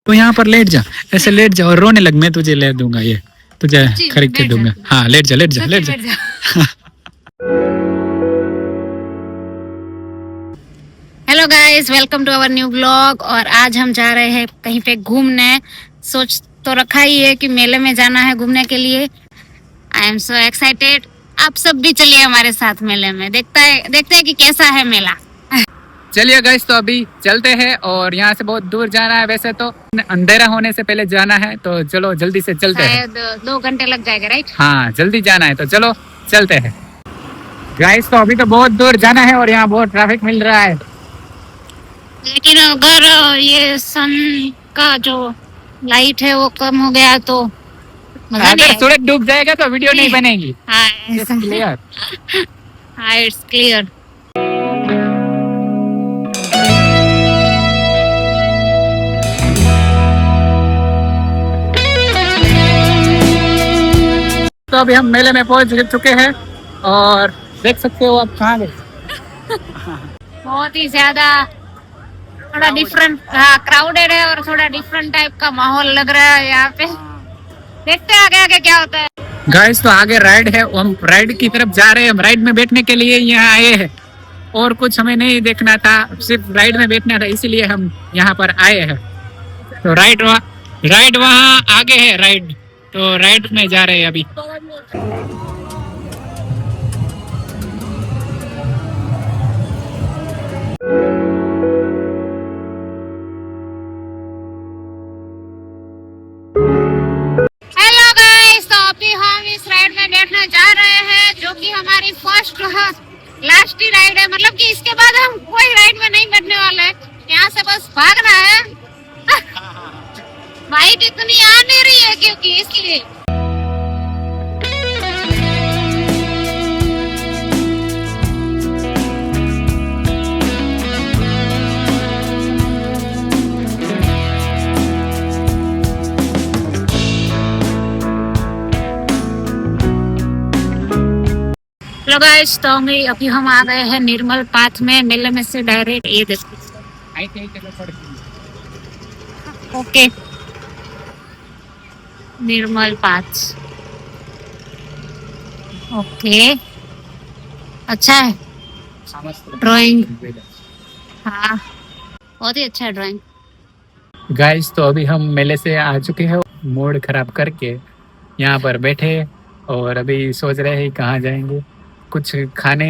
तो यहाँ पर लेट जा, ऐसे लेट जा और रोने लग, मैं तुझे ले दूंगा, ये तुझे खरीद के दूंगा। हाँ लेट जा लेट जा लेट जा। Hello guys, welcome to our new blog. और आज हम जा रहे हैं कहीं पे घूमने। सोच तो रखा ही है कि मेले में जाना है घूमने के लिए। I am so excited. आप सब भी चलिए हमारे साथ मेले में, देखते हैं कि कैसा है मेला। चलिए गाइस, तो अभी चलते हैं और यहाँ से बहुत दूर जाना है। वैसे तो अंधेरा होने से पहले जाना है, तो चलो जल्दी से चलते हैं। शायद 2 घंटे लग जाएगा, राइट? हाँ जल्दी जाना है, तो चलो चलते हैं गाइस। तो अभी तो बहुत दूर जाना है और यहाँ बहुत ट्रैफिक मिल रहा है। लेकिन अगर ये सन का जो लाइट है वो कम हो गया तो मजा नहीं अगर आएगा। सूरज डूब जाएगा तो वीडियो नहीं बनेगी। हाँ क्लियर? हाँ, इट्स क्लियर। तो अभी हम मेले में पहुंच चुके हैं और देख सकते हो आप कहाँ गए। बहुत ही ज्यादा थोड़ा डिफरेंट, हाँ क्राउडेड है और थोड़ा डिफरेंट टाइप का माहौल लग रहा है यहाँ पे। देखते हैं आगे आगे क्या होता है। गाइस तो आगे राइड है, हम राइड की तरफ जा रहे हैं। हम राइड में बैठने के लिए यहाँ आए हैं और कुछ हमें नहीं देखना था, सिर्फ राइड में बैठना था, इसीलिए हम यहाँ पर आए हैं। तो राइड वहाँ आगे है राइड, तो राइड में जा रहे हैं अभी। हेलो गाइस, तो अभी हम इस राइड में बैठने जा रहे हैं, जो कि हमारी फर्स्ट लास्ट ही राइड है। मतलब कि इसके बाद हम कोई राइड में नहीं बैठने वाले हैं, यहाँ से बस भागना है। वाइट इतनी आ नहीं रही है क्योंकि इसलिए। हेलो गाइस, तो अभी हम आ गए हैं निर्मल पाथ में। मेले में से डायरेक्ट ये देखो। ओके, निर्मल पाथ। ओके, अच्छा है ड्राइंग। हाँ बहुत ही अच्छा है ड्राइंग। गाइस तो अभी हम मेले से आ चुके हैं, मूड खराब करके यहाँ पर बैठे और अभी सोच रहे हैं कहाँ जाएंगे। कुछ खाने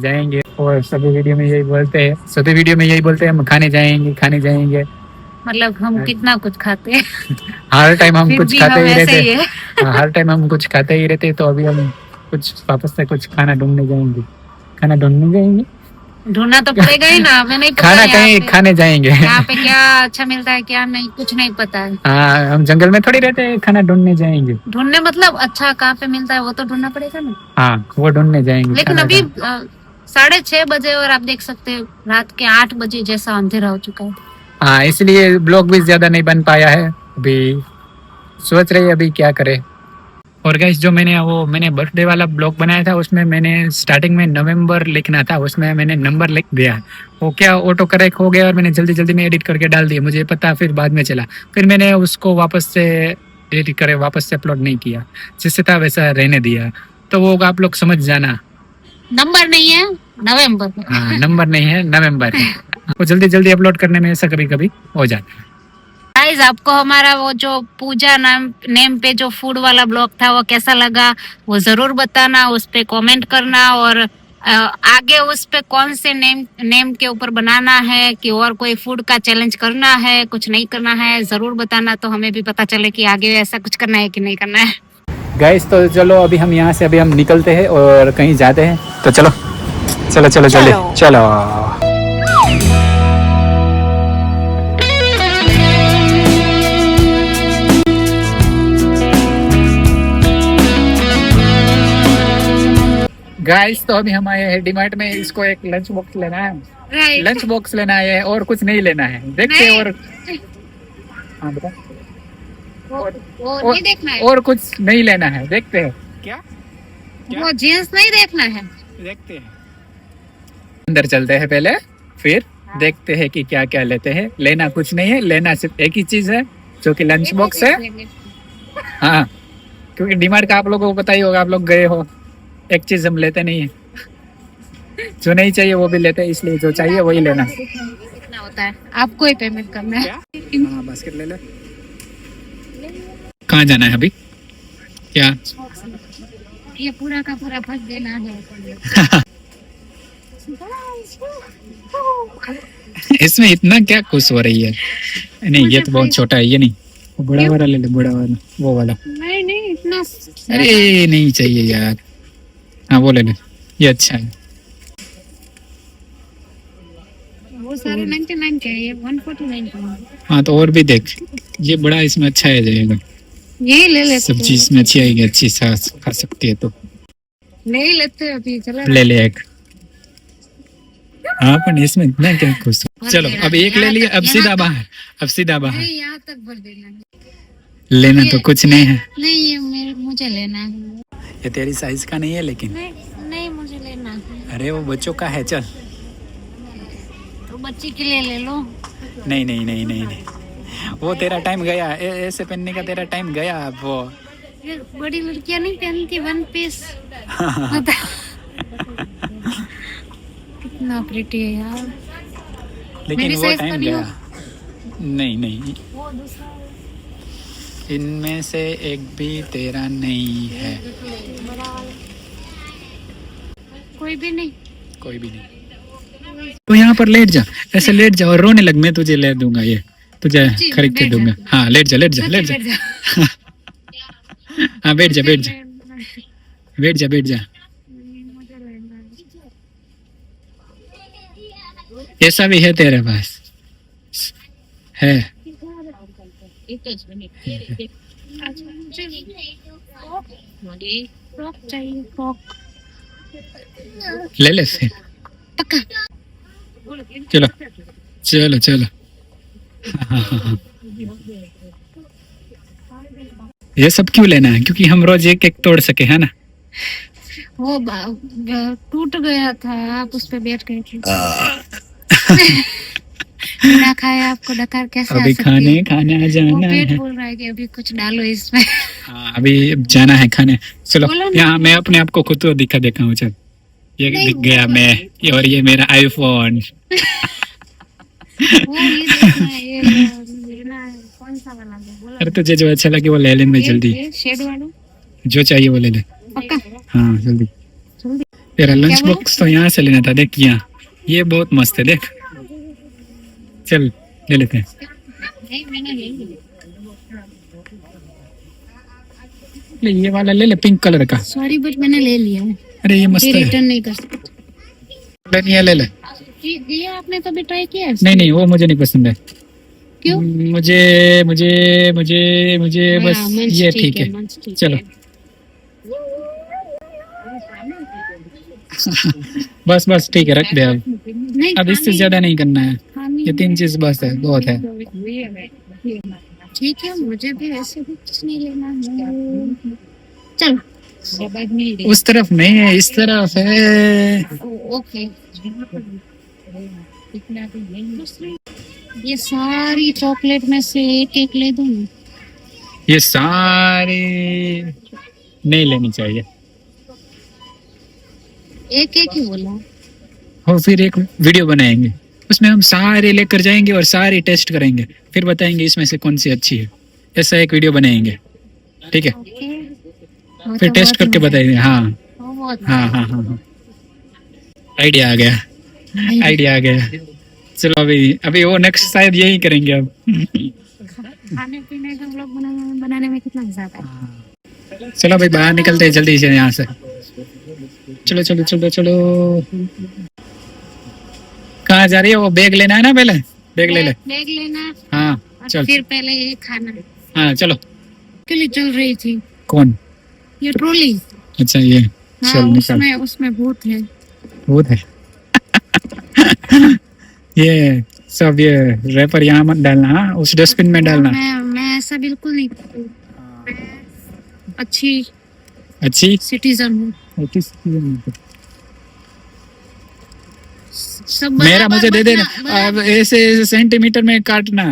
जाएंगे और सभी वीडियो में यही बोलते हैं हम खाने जाएंगे। मतलब हम कितना कुछ खाते हैं। हर टाइम हम कुछ खाते ही रहते हैं। हैं। हर टाइम हम कुछ खाते ही रहते हैं, तो अभी हम कुछ वापस से कुछ खाना ढूंढने जाएंगे। ढूंढना तो पड़ेगा ही ना, हमें नहीं पता खाना कहीं खाने जाएंगे। यहाँ पे क्या अच्छा मिलता है क्या नहीं, कुछ नहीं पता है। हाँ हम जंगल में थोड़ी रहते हैं, खाना ढूंढने जाएंगे। ढूंढने मतलब अच्छा कहाँ पे मिलता है वो तो ढूंढना पड़ेगा ना। हाँ वो ढूंढने जाएंगे। लेकिन अभी 6:30 बजे और आप देख सकते हैं रात के 8 बजे जैसा अंधेरा हो चुका है। हाँ इसलिए ब्लॉग भी ज्यादा नहीं बन पाया है। अभी सोच रहे अभी क्या करे। और गाइस जो मैंने बर्थडे वाला ब्लॉग बनाया था, उसमें मैंने स्टार्टिंग में नवंबर लिखना था, उसमें मैंने नंबर लिख दिया। वो क्या ऑटो करेक्ट हो गया और मैंने जल्दी में एडिट करके डाल दिया, मुझे पता फिर बाद में चला। फिर मैंने उसको वापस से एडिट करे वापस से अपलोड नहीं किया, जैसे था वैसा रहने दिया। तो वो आप लोग समझ जाना, नंबर नहीं है नवंबर। हाँ नंबर नहीं है नवंबर है। वो जल्दी अपलोड करने में ऐसा कभी हो जाता है। गाइस, आपको हमारा वो जो पूजा नेम पे जो फूड वाला ब्लॉग था वो कैसा लगा वो जरूर बताना, उस पे कमेंट करना। और आगे उस पे कौन से नेम के ऊपर बनाना है कि और कोई फूड का चैलेंज करना है, कुछ नहीं करना है, जरूर बताना, तो हमें भी पता चले कि आगे ऐसा कुछ करना है कि नहीं करना है। गाइस तो चलो अभी हम यहाँ से निकलते हैं और कहीं जाते हैं, तो चलो। गाइस तो अभी हम आए हैं डीमार्ट में, इसको एक लंच बॉक्स लेना है। लंच बॉक्स लेना है और कुछ नहीं लेना है, देखते हैं। और हाँ बता, वो नहीं देखना है और कुछ नहीं लेना है, देखते हैं। क्या वो जीन्स नहीं देखना है, देखते हैं। अंदर चलते हैं पहले, फिर देखते हैं कि क्या क्या लेते हैं। लेना कुछ नहीं है, लेना सिर्फ एक ही चीज है जो कि लंच बॉक्स है। हाँ, क्योंकि डीमार्ट का आप लोगों को पता ही होगा, आप लोग गए हो, एक चीज हम लेते नहीं है, जो नहीं चाहिए वो भी लेते हैं, इसलिए जो चाहिए वही लेना। कितना होता है, आपको ही पेमेंट करना है। हाँ, बास्केट ले ले। कहाँ जाना है अभी? क्या? ये पूरा का पूरा भर देना है। इसमें इतना क्या खुश हो रही है? नहीं, ये तो बहुत छोटा है, ये नहीं, वो बड़ा वाला ले ले, बड़ा वाला, वो वाला। नहीं नहीं, इतना अरे नहीं चाहिए यार। हाँ, वो ले ले, ये अच्छा है। वो सारे 99 के, ये 149 का। हाँ, तो और भी देख, ये बड़ा इसमें अच्छा है जाएगा। यही ले लेते सब्जी इसमें अच्छी आएगी, अच्छी सास खा सकती है तो नहीं लेते अभी, चला ले ले एक। हाँ, पर इसमें इतना क्या खुश हो? चलो अब एक ले लिया, अब सीधा बाहर, अब सीधा बाहर। नहीं, यहाँ तक भर देना है। लेना तो कुछ नहीं है। नहीं, ये मुझे लेना है। ये तेरी साइज का नहीं है लेकिन। नहीं नहीं, मुझे लेना है। अरे वो बच्चों का है, चल। तो बच्चे के लिए ले लो। नहीं नहीं नहीं नहीं नहीं, वो तेरा टाइम गया, ऐसे पहनने का तेरा टाइम गया। अब वो ये बड़ी लड़कियां नहीं पहनती वन पीस। कितना प्रिटी है यार। लेकिन मेरी वो size का टाइम नहीं गया। हो। नहीं नहीं, वो दूसरा इनमें से एक भी तेरा नहीं है। कोई भी नहीं। कोई भी नहीं। तो यहाँ पर लेट जा, ऐसे लेट जा और रोने लग, मैं तुझे ले दूंगा, ये तुझे जी, खरीद के बैठ जा। दूंगा। हाँ, लेट जा, लेट जा, लेट जा। हाँ, बैठ जा, बैठ जा, बैठ जा, बैठ जा। ऐसा भी है तेरे पास? है? फ्रॉक चाहिए, फ्रॉक ले ले फिर। पक्का। चलो चलो चलो। हाँ, हाँ, हाँ। ये सब क्यों लेना है? क्योंकि हम रोज एक एक तोड़ सके, है ना? वो टूट गया था, आप उस पे बैठ गए थे। बिना खाए आपको डकार कैसे आ अभी सकती खाने है? खाने आ वो जाना पेट है। बोल रहा है कि अभी कुछ डालो इसमें। हाँ, अभी जाना है खाने। चलो बोलो ना। यहाँ मैं अपने आप को खुद तो दिखा देखा हूँ। चल, ये नहीं, दिख गया मैं, और ये मेरा आईफोन। वो नहीं देखना है, ये लेना है। कौन सा वाला है? बोलो। अरे तुझे जो अच्छा लगे वो ले ले, मैं जल्दी। ये शेड वाला जो चाहिए वो ले ले। पक्का। हाँ, जल्दी। जल्दी। तेरा लंच बोला? बॉक्स तो यहाँ से लेना था, देख यहाँ, ये बहुत मस्त है, देख। चल ले लेते हैं। नहीं, मैंने ले लिया। ले, ये वाला ले ले, पिंक कलर का। सॉरी बट मैंने ले लिया है। अरे ये मस्त ये है। रिटर्न नहीं कर सकते। ये ले ले। ये आपने कभी ट्राई किया है? नहीं नहीं, वो मुझे नहीं पसंद है। क्यों? मुझे मुझे मुझे मुझे बस हाँ, मंच ये ठीक है। मंच ठीक चलो। है। बस बस ठीक है, रख दे अब। नहीं, अब इससे ज्यादा नहीं करना है, खानी ये 3 चीज बस है, बहुत है। ठीक है, मुझे भी ऐसे भी कुछ नहीं लेना है। चलो। उस तरफ नहीं है, इस तरफ है। ओके। ये सारी चॉकलेट में से एक एक ले दूं ना? ये सारी नहीं लेनी चाहिए। एक एक ही बोला। और फिर एक वीडियो बनाएंगे, उसमें हम सारे लेकर जाएंगे और सारे टेस्ट करेंगे, फिर बताएंगे इसमें से कौन सी अच्छी है। ऐसा एक वीडियो बनाएंगे, ठीक है? ओके। फिर टेस्ट करके बताएंगे। हाँ बहुत हाँ हाँ हाँ हाँ, आइडिया आ गया, आइडिया आ गया। चलो अभी अभी वो नेक्स्ट शायद यही करेंगे अब। खाने पीने का व्लॉग बनाने में कितना मजा आता है। चलो भाई, बाहर निकलते हैं जल्दी से यहाँ से। चलो चलो चलो चलो। कहाँ जा रही है? वो बैग लेना है ना, पहले बैग ले ले। बैग लेना हाँ और चल। फिर पहले ये खाना। हाँ चलो। के लिए चल रही थी कौन? ये ट्रॉली। अच्छा ये, हाँ, चल निकल। उसमें भूत है। भूत है। ये सब, ये रैपर यहाँ मत डालना, हाँ उस डस्टबिन में डालना। मैं ऐसा बिल्कुल नहीं करती। मैं अच्छी अच्छी सिटीजन हूँ। सब मेरा बराबर मुझे दे देना, बटना- अब ऐसे सेंटीमीटर में काटना।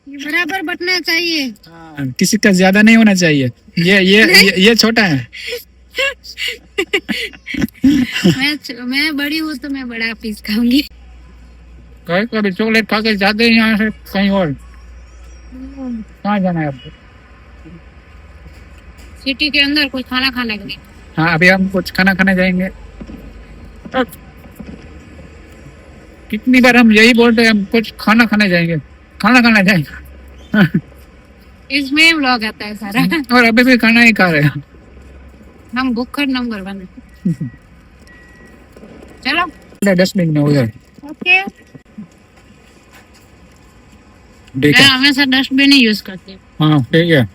बराबर बटना चाहिए। हाँ, किसी का ज्यादा नहीं होना चाहिए। ये छोटा है। मैं बड़ी हूँ तो मैं बड़ा पीस खाऊंगी। कभी कभी चॉकलेट खा के जाते हैं यहाँ से कहीं और। कहाँ जाना है आपको? सिटी के अंदर कुछ खाना खाने के लिए। हाँ, अभी हम कुछ खाना खाने जाएंगे। अब कितनी बार हम यही बोलते हैं, हम कुछ खाना खाने जाएंगे, खाना खाने जाएंगे। इसमें व्लॉग आता है सारा। और अभी भी खाना ही खा रहे हैं। हम भूखर नंबर 1। चलो डस्टबिन में उधर। ओके। ठीक मैं है। हमेशा डस्टबिन ही यूज करती हूँ। हाँ ठीक है।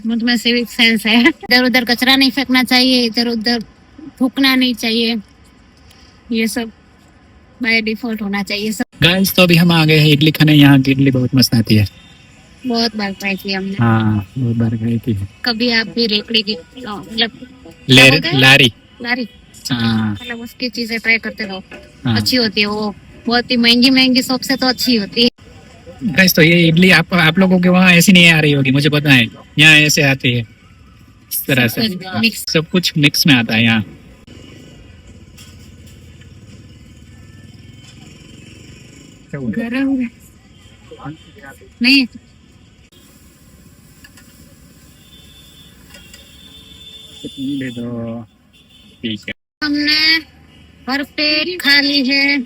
मुझ में सिविक सेंस है। इधर उधर कचरा नहीं फेंकना चाहिए, इधर उधर थूकना नहीं चाहिए, ये सब बाय डिफॉल्ट होना चाहिए। सब गाइस तो अभी हम आ गए हैं इडली खाने। यहाँ की इडली बहुत मस्त आती है। बहुत बार ट्राई किया हमने। हाँ, बहुत बार गई थी। कभी आप भी रेकड़ी की मतलब क्या बोलते हैं? लारी। लारी, हाँ मतलब उसकी चीजें ट्राई करते रहो। हाँ। अच्छी होती है वो, बहुत ही महंगी महंगी शॉप से तो अच्छी होती है। गाइस तो ये इडली आप लोगों के वहाँ ऐसी नहीं आ रही होगी, मुझे पता है। यहाँ ऐसे आती है इस तरह से। मिक्स। सब कुछ मिक्स में आता है यहाँ। गरम नहीं, ले दो। ठीक है। हमने भर पेट खा ली है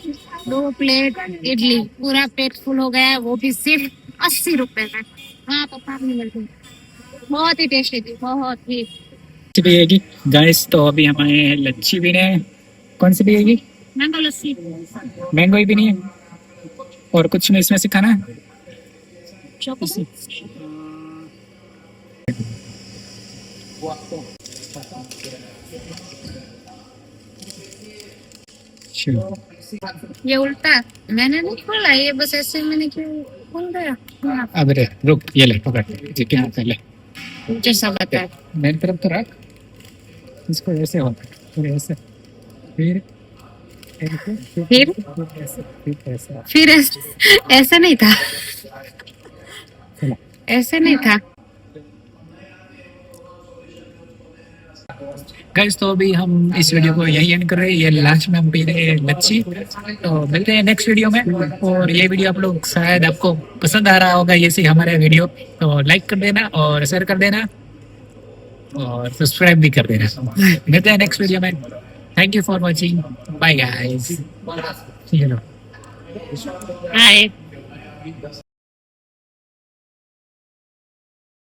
2 प्लेट इडली, पूरा पेट फुल हो गया है, वो भी सिर्फ 80 रुपए में। हाँ पता नहीं मिलती, बहुत ही टेस्टी थी, बहुत ही। लस्सी पिएगी गाइस? तो अभी हमारे लच्छी भी है। कौन सी पिएगी? मैंगो लस्सी। मैंगो ही भी नहीं है और कुछ नहीं इसमें से खाना है। चोको ये उल्टा मैंने नहीं खोला, ये बस ऐसे मैंने क्यों खोल दिया। हाँ, अब रे रुक, ये ले पकड़, ठीक है पहले जैसा बताया। मेरी तरफ तो रख। इसको ऐसे होता है, फिर ऐसे, फिर ऐसे, फिर ऐसे, फिर ऐसे। फिर ऐसा नहीं था, चलो। ऐसे नहीं था। गाइस तो अभी हम इस वीडियो को यही एंड कर रहे हैं। ये लास्ट में हम पी रहे हैं लच्छी। तो मिलते हैं नेक्स्ट वीडियो में। और ये वीडियो आप लोग शायद आपको पसंद आ रहा होगा, ये सी हमारे वीडियो, तो लाइक कर देना और शेयर कर देना और सब्सक्राइब भी कर देना। मिलते हैं नेक्स्ट वीडियो में। Thank you for watching. Bye guys. Hi.